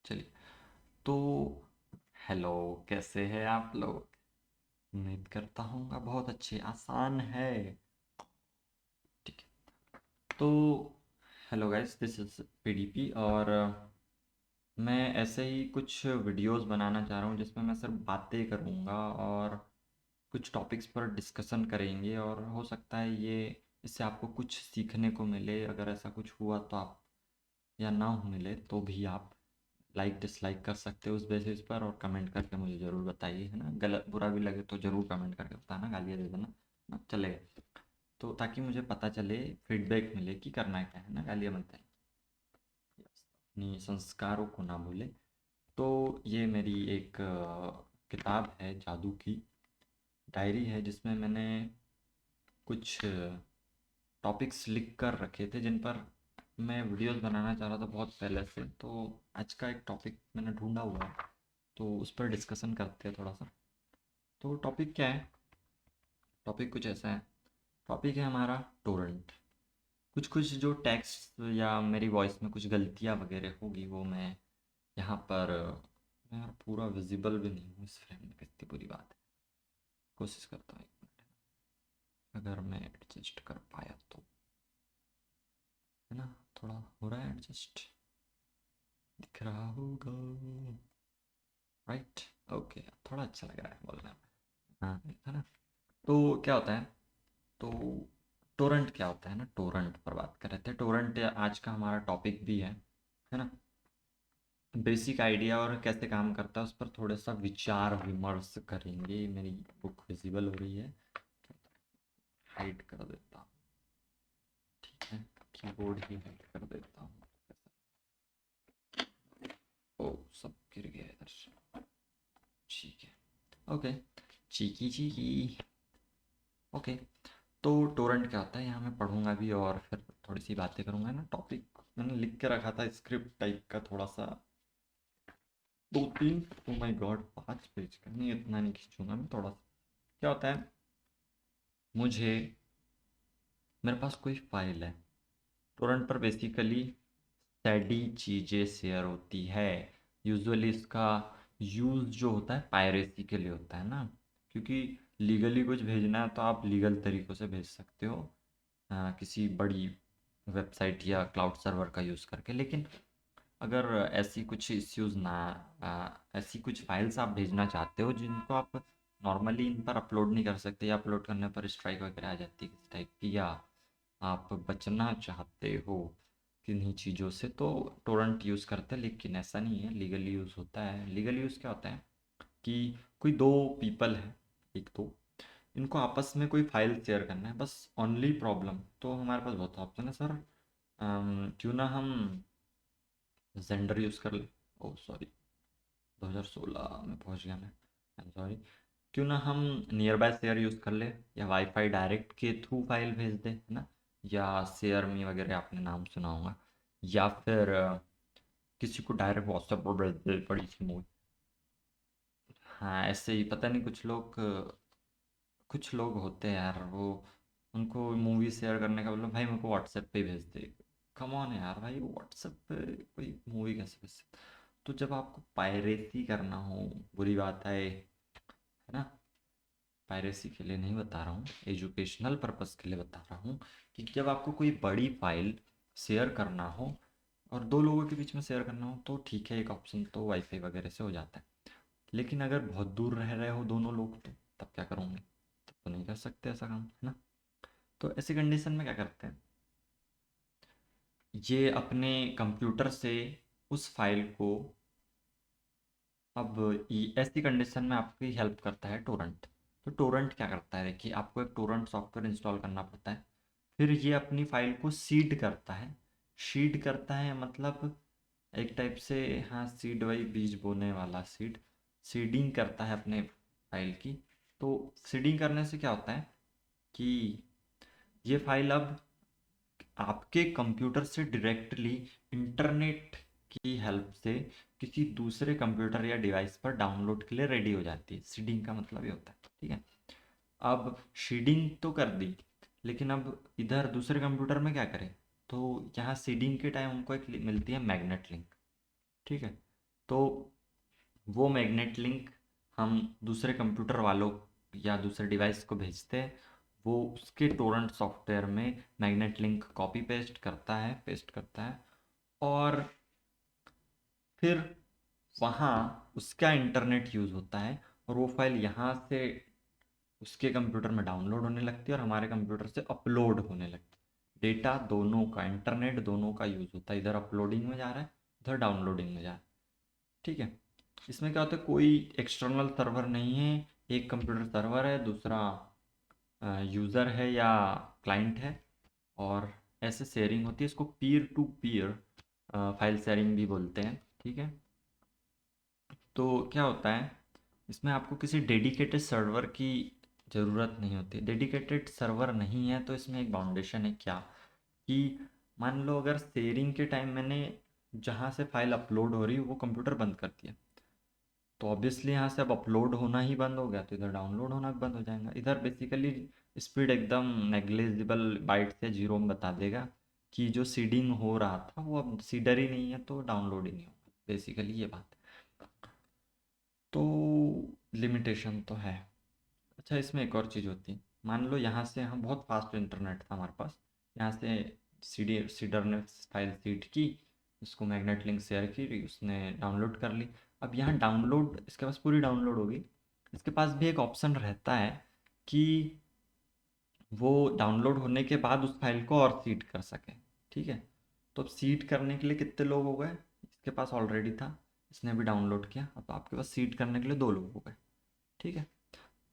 चलिए। तो हेलो, कैसे हैं आप लोग? उम्मीद करता हूँ बहुत अच्छे आसान है। ठीक है। तो hello guys, this is PDP और मैं ऐसे ही कुछ वीडियोस बनाना चाह रहा हूँ जिसमें मैं सिर्फ बातें करूँगा और कुछ टॉपिक्स पर डिस्कशन करेंगे और हो सकता है ये इससे आपको कुछ सीखने को मिले। अगर ऐसा कुछ हुआ तो आप, या ना मिले तो भी आप लाइक डिसलाइक कर सकते हो उस बेसिस पर, और कमेंट करके मुझे ज़रूर बताइए, है ना। गलत बुरा भी लगे तो ज़रूर कमेंट करके बताना, गालियाँ दे देना ना, चलेगा। तो ताकि मुझे पता चले, फीडबैक मिले कि करना क्या है ना, गालियाँ मत देना। Yes, अपनी संस्कारों को ना भूले। तो ये मेरी एक किताब है, जादू की डायरी है, जिसमें मैंने कुछ टॉपिक्स लिख कर रखे थे जिन पर मैं वीडियोस बनाना चाह रहा था बहुत पहले से। तो आज का एक टॉपिक मैंने ढूंढा हुआ है, तो उस पर डिस्कशन करते हैं थोड़ा सा। तो टॉपिक क्या है? टॉपिक कुछ ऐसा है, टॉपिक है हमारा टोरेंट। कुछ कुछ जो टेक्स्ट या मेरी वॉइस में कुछ गलतियाँ वगैरह होगी वो मैं यहाँ पर, मैं यार पूरा विजिबल भी नहीं हूँ इस फ्रेम में, कितनी बुरी बात है। कोशिश करता हूँ, एक मिनट, अगर मैं एडजस्ट कर पाया तो, है ना। थोड़ा हो रहा है एडजस्ट, दिख रहा होगा, राइट। ओके, थोड़ा अच्छा लग रहा है बोलने में। हाँ, है ना। तो क्या होता है, तो टोरेंट क्या होता है ना, टोरेंट पर बात कर रहे थे। टोरेंट आज का हमारा टॉपिक भी है ना। बेसिक आइडिया और कैसे काम करता है उस पर थोड़ा सा विचार विमर्श करेंगे। मेरी बुक विजिबल हो रही है, हाइड कर देता हूँ। ठीक है, कीबोर्ड ही हाइड कर देता हूँ। ओ, सब गिर गया इधर से। ठीक है, ओके, चीकी चीकी। ओके, तो टोरेंट क्या होता है यहाँ मैं पढ़ूंगा भी और फिर थोड़ी सी बातें करूंगा ना। टॉपिक मैंने लिख के रखा था स्क्रिप्ट टाइप का, थोड़ा सा दो तीन, ओ माय गॉड, 5 पेज का नहीं, इतना नहीं खींचूंगा मैं, थोड़ा सा। क्या होता है, मुझे, मेरे पास कोई फाइल है। टोरेंट पर बेसिकली सैडी चीज़ें शेयर होती है। यूजुअली इसका यूज़ जो होता है पायरेसी के लिए होता है ना, क्योंकि लीगली कुछ भेजना है तो आप लीगल तरीक़ों से भेज सकते हो, किसी बड़ी वेबसाइट या क्लाउड सर्वर का यूज़ करके। लेकिन अगर ऐसी कुछ इश्यूज़ ना, ऐसी कुछ फाइल्स आप भेजना चाहते हो जिनको आप नॉर्मली इन पर अपलोड नहीं कर सकते, या अपलोड करने पर स्ट्राइक वगैरह आ जाती है किसी टाइप की, या आप बचना चाहते हो किन्हीं चीज़ों से, तो टोरेंट यूज़ करते हैं। लेकिन ऐसा नहीं है, लीगली यूज़ होता है। लीगली यूज़ क्या होता है कि कोई दो पीपल है, एक दो, इनको आपस में कोई फाइल शेयर करना है बस, ओनली प्रॉब्लम। तो हमारे पास बहुत ऑप्शन है सर, क्यों ना हम जेंडर यूज़ कर ले। ओ सॉरी, 2016 में पहुंच गया मैं, आई एम सॉरी। क्यों ना हम नियर बाय शेयर यूज़ कर ले, या वाईफाई डायरेक्ट के थ्रू फाइल भेज दे, है ना। या शेयर मी वगैरह आपने नाम सुना होगा। या फिर किसी को डायरेक्ट व्हाट्सएप पर भेज दे बड़ी सी मूवी। हाँ, ऐसे ही पता नहीं, कुछ लोग होते हैं यार, वो उनको मूवी शेयर करने का बोलो, भाई मेरे को व्हाट्सएप पे ही भेज दे। कम ऑन यार, भाई व्हाट्सएप पे कोई मूवी कैसे भेज सकते? तो जब आपको पायरेसी करना हो, बुरी बात है ना। पायरेसी के लिए नहीं बता रहा हूँ, एजुकेशनल पर्पस के लिए बता रहा हूँ, कि जब आपको कोई बड़ी फाइल शेयर करना हो और दो लोगों के बीच में शेयर करना हो तो ठीक है, एक ऑप्शन तो वाईफाई वगैरह से हो जाता है। लेकिन अगर बहुत दूर रह रहे हो दोनों लोग, तो तब क्या करोगे? तब तो नहीं कर सकते ऐसा काम, है ना। तो ऐसी कंडीशन में क्या करते हैं, ये अपने कंप्यूटर से उस फाइल को, अब ऐसी कंडीशन में आपकी हेल्प करता है टोरेंट। तो टोरेंट क्या करता है, देखिए, आपको एक टोरेंट सॉफ्टवेयर इंस्टॉल करना पड़ता है। फिर ये अपनी फाइल को सीड करता है। सीड करता है मतलब एक टाइप से, हाँ, सीड वही बीज बोने वाला सीड। सीडिंग करता है अपने फाइल की। तो सीडिंग करने से क्या होता है कि ये फाइल अब आपके कंप्यूटर से डायरेक्टली इंटरनेट की हेल्प से किसी दूसरे कंप्यूटर या डिवाइस पर डाउनलोड के लिए रेडी हो जाती है। सीडिंग का मतलब ये होता है, ठीक है। अब सीडिंग तो कर दी, लेकिन अब इधर दूसरे कंप्यूटर में क्या करें? तो यहाँ सीडिंग के टाइम हमको एक मिलती है मैग्नेट लिंक, ठीक है। तो वो मैग्नेट लिंक हम दूसरे कंप्यूटर वालों या दूसरे डिवाइस को भेजते हैं, वो उसके टोरेंट सॉफ्टवेयर में मैग्नेट लिंक कॉपी पेस्ट करता है और फिर वहाँ उसका इंटरनेट यूज़ होता है और वो फाइल यहाँ से उसके कंप्यूटर में डाउनलोड होने लगती है और हमारे कंप्यूटर से अपलोड होने लगती है। डेटा दोनों का, इंटरनेट दोनों का यूज़ होता है, इधर अपलोडिंग में जा रहा है, उधर डाउनलोडिंग में जा रहा है। ठीक है। इसमें क्या होता है, कोई एक्सटर्नल सर्वर नहीं है, एक कंप्यूटर सर्वर है, दूसरा यूज़र है या क्लाइंट है, और ऐसे शेयरिंग होती है। इसको peer to peer file sharing भी बोलते हैं। ठीक है। तो क्या होता है, इसमें आपको किसी डेडिकेटेड सर्वर की ज़रूरत नहीं होती। डेडिकेटेड सर्वर नहीं है तो इसमें एक बाउंडेशन है क्या, कि मान लो अगर शेयरिंग के टाइम मैंने जहाँ से फाइल अपलोड हो रही है वो कंप्यूटर बंद कर दिया, तो ऑब्वियसली यहाँ से अब अपलोड होना ही बंद हो गया, तो इधर डाउनलोड होना भी बंद हो जाएगा। इधर बेसिकली स्पीड एकदम नेग्लिजिबल बाइट से जीरो में बता देगा कि जो सीडिंग हो रहा था वो अब सीडर ही नहीं है, तो डाउनलोड ही नहीं होगा। बेसिकली ये बात है। तो लिमिटेशन तो है। अच्छा, इसमें एक और चीज़ होती है, मान लो यहाँ से हम बहुत फास्ट इंटरनेट था हमारे पास, यहाँ से सीडर ने फाइल सीड की, उसको मैग्नेट लिंक शेयर की, उसने डाउनलोड कर ली। अब यहाँ डाउनलोड इसके पास पूरी डाउनलोड होगी, इसके पास भी एक ऑप्शन रहता है कि वो डाउनलोड होने के बाद उस फाइल को और सीड कर सके। ठीक है। तो अब सीड करने के लिए कितने लोग हो गए, इसके पास ऑलरेडी था, इसने भी डाउनलोड किया, अब आपके पास सीड करने के लिए दो लोग हो गए। ठीक है।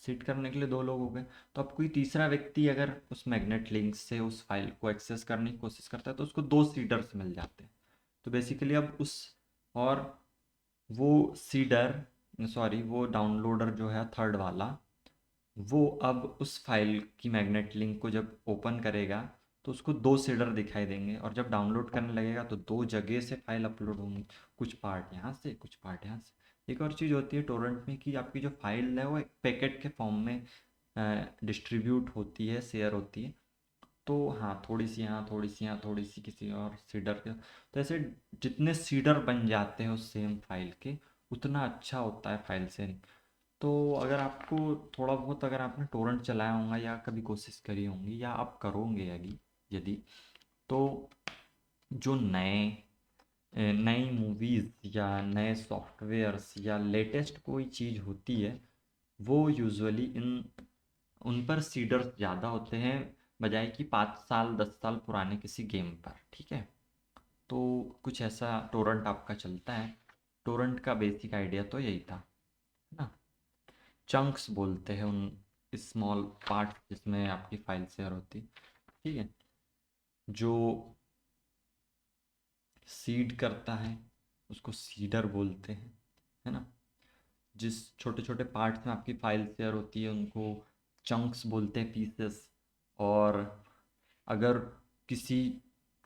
सीड करने के लिए दो लोग हो गए, तो अब कोई तीसरा व्यक्ति अगर उस मैग्नेट लिंक से उस फाइल को एक्सेस करने की कोशिश करता है तो उसको दो सीडर्स मिल जाते हैं। तो बेसिकली अब उस, और वो सीडर, सॉरी वो डाउनलोडर जो है थर्ड वाला, वो अब उस फाइल की मैग्नेट लिंक को जब ओपन करेगा तो उसको दो सीडर दिखाई देंगे, और जब डाउनलोड करने लगेगा तो दो जगह से फाइल अपलोड होंगी, कुछ पार्ट यहाँ से कुछ पार्ट यहाँ से। एक और चीज़ होती है टोरेंट में कि आपकी जो फाइल है वो एक पैकेट के फॉर्म में डिस्ट्रीब्यूट होती है, शेयर होती है। तो हाँ, थोड़ी सी यहाँ, थोड़ी सी यहाँ, थोड़ी सी किसी और सीडर के, तो ऐसे जितने सीडर बन जाते हैं उस सेम फाइल के, उतना अच्छा होता है फाइल शेयरिंग। तो अगर आपको थोड़ा बहुत, अगर आपने टोरेंट चलाया होगा या कभी कोशिश करी होंगी या आप करोगे यदि यदि तो जो नई मूवीज़ या नए सॉफ्टवेयर्स या लेटेस्ट कोई चीज़ होती है, वो यूजुअली इन उन पर सीडर्स ज़्यादा होते हैं बजाय कि 5 साल 10 साल पुराने किसी गेम पर। ठीक है। तो कुछ ऐसा टोरेंट आपका चलता है। टोरेंट का बेसिक आइडिया तो यही था, है ना। चंक्स बोलते हैं उन स्मॉल पार्ट जिसमें आपकी फाइल शेयर होती। ठीक है। जो सीड करता है उसको सीडर बोलते हैं, है ना। जिस छोटे छोटे पार्ट्स में आपकी फाइल शेयर होती है उनको चंक्स बोलते हैं, पीसेस। और अगर किसी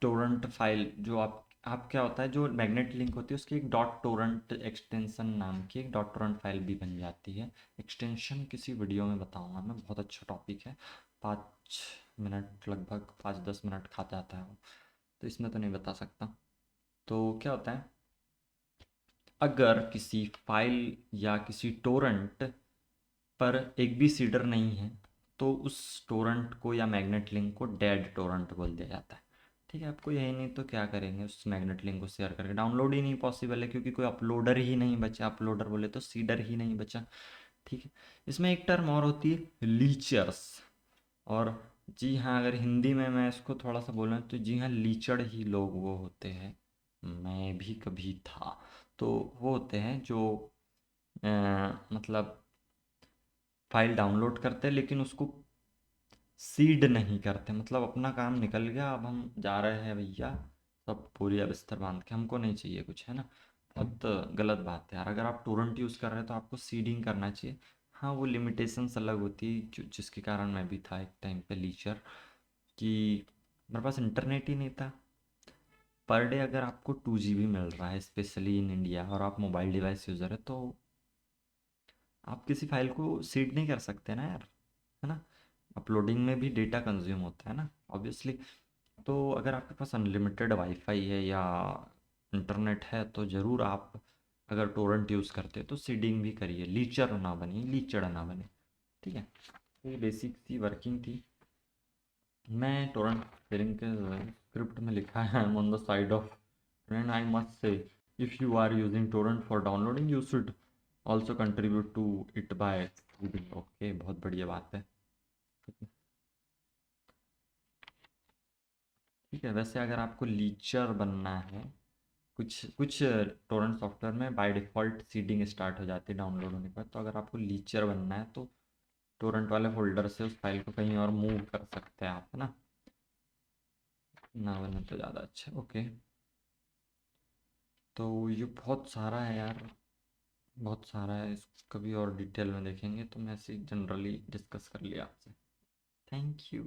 टोरेंट फाइल जो आप क्या होता है, जो मैग्नेट लिंक होती है उसकी एक डॉट टोरेंट एक्सटेंशन नाम की एक डॉट टोरेंट फाइल भी बन जाती है। एक्सटेंशन किसी वीडियो में बताऊंगा मैं, बहुत अच्छा टॉपिक है। 5 मिनट, लगभग 5-10 मिनट खा जाता है वो, तो इसमें तो नहीं बता सकता। तो क्या होता है, अगर किसी फाइल या किसी टोरेंट पर एक भी सीडर नहीं है तो उस टोरेंट को या मैग्नेट लिंक को डेड टोरेंट बोल दिया जाता है। ठीक है। आपको यही नहीं तो क्या करेंगे, उस मैग्नेट लिंक को शेयर करके डाउनलोड ही नहीं पॉसिबल है, क्योंकि कोई अपलोडर ही नहीं बचा, अपलोडर बोले तो सीडर ही नहीं बचा। ठीक है। इसमें एक टर्म और होती है, लीचर्स। और जी हाँ, अगर हिंदी में मैं इसको थोड़ा सा बोलूँ तो जी हाँ, लीचड़ ही लोग वो होते हैं, मैं भी कभी था। तो वो होते हैं जो अ, मतलब फाइल डाउनलोड करते हैं लेकिन उसको सीड नहीं करते, मतलब अपना काम निकल गया, अब हम जा रहे हैं भैया, सब बोरिया बिस्तर बांध के, हमको नहीं चाहिए कुछ, है ना। बहुत गलत बात है यार, अगर आप टोरेंट यूज़ कर रहे हैं तो आपको सीडिंग करना चाहिए। हाँ, वो लिमिटेशंस अलग होती है, जिसके कारण मैं भी था एक टाइम पे लीचर, कि मेरे पास इंटरनेट ही नहीं था। पर डे अगर आपको 2 GB मिल रहा है स्पेशली इन इंडिया और आप मोबाइल डिवाइस यूज़र है, तो आप किसी फाइल को सीड नहीं कर सकते ना यार, है ना। अपलोडिंग में भी डेटा कंज्यूम होता है ना, ऑब्वियसली। तो अगर आपके पास अनलिमिटेड वाईफाई है या इंटरनेट है तो ज़रूर आप अगर टोरेंट यूज़ करते तो सीडिंग भी करिए, लीचर ना बनिए, लीचड़ ना बने। ठीक है, तो ये बेसिक सी वर्किंग थी। मैं टोरेंट शेयरिंग के स्क्रिप्ट में लिखा है, I am on the side of, and I must say if you are using torrent for downloading you should also contribute to it by seeding. Okay, बहुत बढ़िया बात है। ठीक है, वैसे अगर आपको लीचर बनना है, कुछ कुछ टोरेंट सॉफ्टवेयर में बाय डिफ़ॉल्ट सीडिंग स्टार्ट हो जाती है डाउनलोड होने के बाद। तो अगर आपको लीचर बनना है तो टोरेंट वाले फ़ोल्डर से उस फाइल को कहीं और मूव कर सकते हैं आप, है ना बने तो ज़्यादा अच्छा। ओके, तो ये बहुत सारा है यार, बहुत सारा है, इसको कभी और डिटेल में देखेंगे। तो मैं ऐसे जनरली डिस्कस कर लिया आपसे। Thank you.